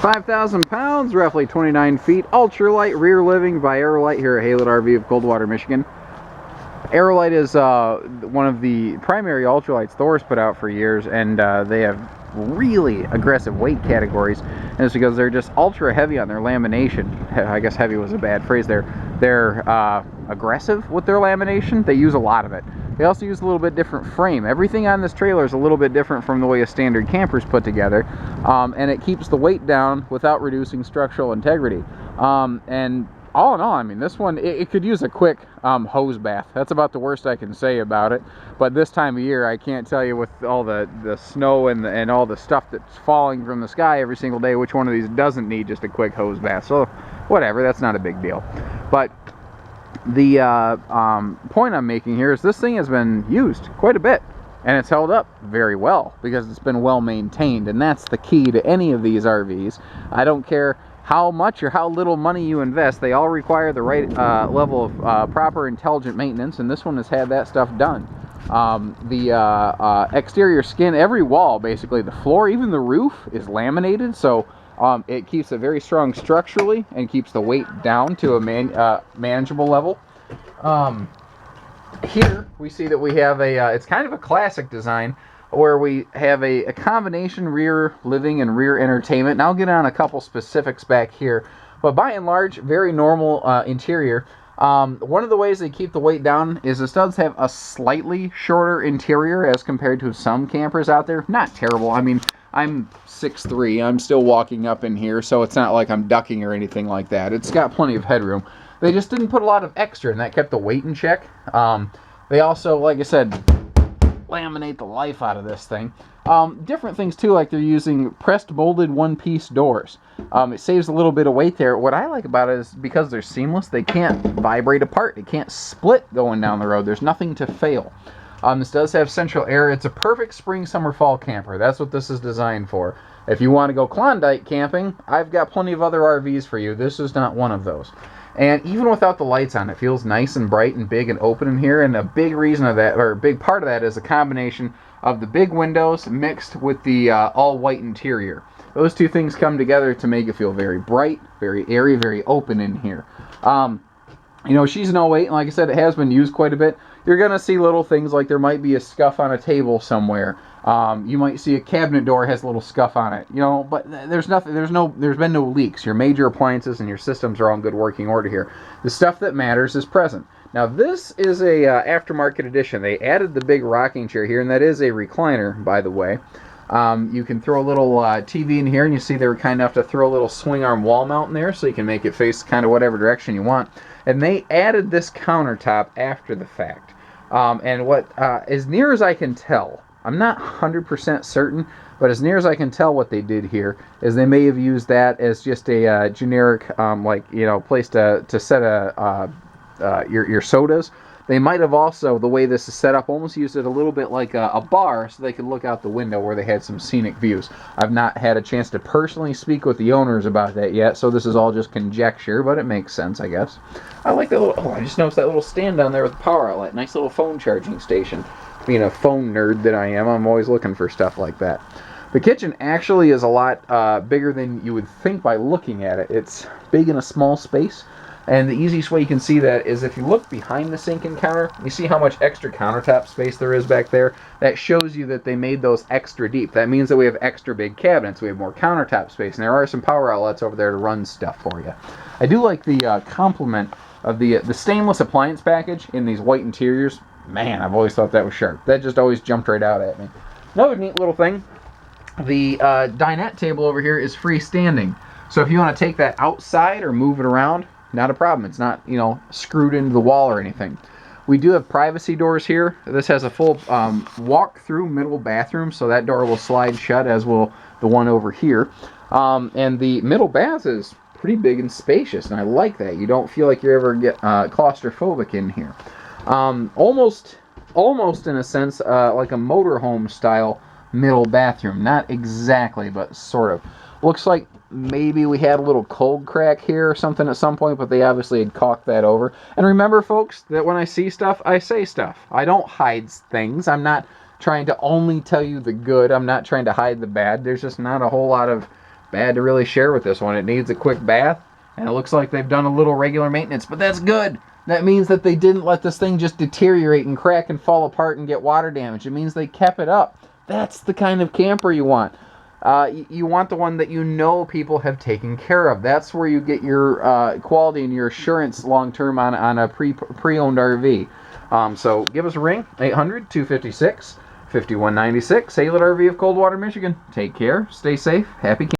5,000 pounds, roughly 29 feet, ultralight rear living by Aerolite here at Haylett RV of Coldwater, Michigan. Aerolite is one of the primary ultralights Thor's put out for years, and they have really aggressive weight categories, and it's because they're just ultra heavy on their lamination. I guess heavy was a bad phrase there. They're aggressive with their lamination. They use a lot of it. They also use a little bit different frame. Everything on this trailer is a little bit different from the way a standard camper is put together, and it keeps the weight down without reducing structural integrity. And all in all, I mean, this one, it could use a quick hose bath. That's about the worst I can say about it. But this time of year, I can't tell you with all the snow and all the stuff that's falling from the sky every single day, which one of these doesn't need just a quick hose bath. So whatever, that's not a big deal. But the point I'm making here is this thing has been used quite a bit, and it's held up very well because it's been well maintained, and that's the key to any of these RVs. I don't care how much or how little money you invest, they all require the right level of proper intelligent maintenance, and this one has had that stuff done. The exterior skin, every wall basically, the floor, even the roof is laminated, so it keeps it very strong structurally and keeps the weight down to a manageable level. Here we see that we have it's kind of a classic design where we have a combination rear living and rear entertainment. And I'll get on a couple specifics back here, but by and large, very normal interior. One of the ways they keep the weight down is this does have a slightly shorter interior as compared to some campers out there. Not terrible. I mean, I'm 6'3", I'm still walking up in here, so it's not like I'm ducking or anything like that. It's got plenty of headroom. They just didn't put a lot of extra, and that kept the weight in check. They also, like I said, laminate the life out of this thing. Different things too, like they're using pressed molded one-piece doors. It saves a little bit of weight there. What I like about it is because they're seamless, they can't vibrate apart. It can't split going down the road. There's nothing to fail. This does have central air. It's a perfect spring, summer, fall camper. That's what this is designed for. If you want to go Klondike camping, I've got plenty of other RVs for you. This is not one of those. And even without the lights on, it feels nice and bright and big and open in here. And a big reason of that, or a big part of that, is a combination of the big windows mixed with the all-white interior. Those two things come together to make it feel very bright, very airy, very open in here. You know, she's an 08, and like I said, it has been used quite a bit. You're going to see little things like there might be a scuff on a table somewhere. You might see a cabinet door has a little scuff on it, you know, but there's been no leaks. Your major appliances and your systems are all in good working order here. The stuff that matters is present. Now, this is a aftermarket edition. They added the big rocking chair here, and that is a recliner, by the way. You can throw a little TV in here, and you see they were kind enough to throw a little swing arm wall mount in there, so you can make it face kind of whatever direction you want. And they added this countertop after the fact. And what, as near as I can tell, I'm not 100% certain, but as near as I can tell, what they did here is they may have used that as just a generic, like, you know, place to set your sodas. They might have also, the way this is set up, almost used it a little bit like a bar so they could look out the window where they had some scenic views. I've not had a chance to personally speak with the owners about that yet, so this is all just conjecture, but it makes sense, I guess. I like that little, I just noticed that little stand down there with the power outlet. Nice little phone charging station. Being a phone nerd that I am, I'm always looking for stuff like that. The kitchen actually is a lot bigger than you would think by looking at it. It's big in a small space. And the easiest way you can see that is if you look behind the sink and counter, you see how much extra countertop space there is back there. That shows you that they made those extra deep. That means that we have extra big cabinets. We have more countertop space, and there are some power outlets over there to run stuff for you. I do like the complement of the stainless appliance package in these white interiors. Man, I've always thought that was sharp. That just always jumped right out at me. Another neat little thing, the dinette table over here is freestanding. So if you want to take that outside or move it around, not a problem. It's not, you know, screwed into the wall or anything. We do have privacy doors here. This has a full walk-through middle bathroom, so that door will slide shut, as will the one over here. And the middle bath is pretty big and spacious, and I like that. You don't feel like you ever get claustrophobic in here. Almost in a sense, like a motorhome style middle bathroom. Not exactly, but sort of. Looks like maybe we had a little cold crack here or something at some point, but they obviously had caulked that over. And remember, folks, that when I see stuff, I say stuff. I don't hide things. I'm not trying to only tell you the good. I'm not trying to hide the bad. There's just not a whole lot of bad to really share with this one. It needs a quick bath, and it looks like they've done a little regular maintenance, but that's good. That means that they didn't let this thing just deteriorate and crack and fall apart and get water damage. It means they kept it up. That's the kind of camper you want. You want the one that you know people have taken care of. That's where you get your quality and your assurance long term on a pre-owned RV. So give us a ring, 800-256-5196. Aerolite RV of Coldwater, Michigan. Take care, stay safe, happy camping.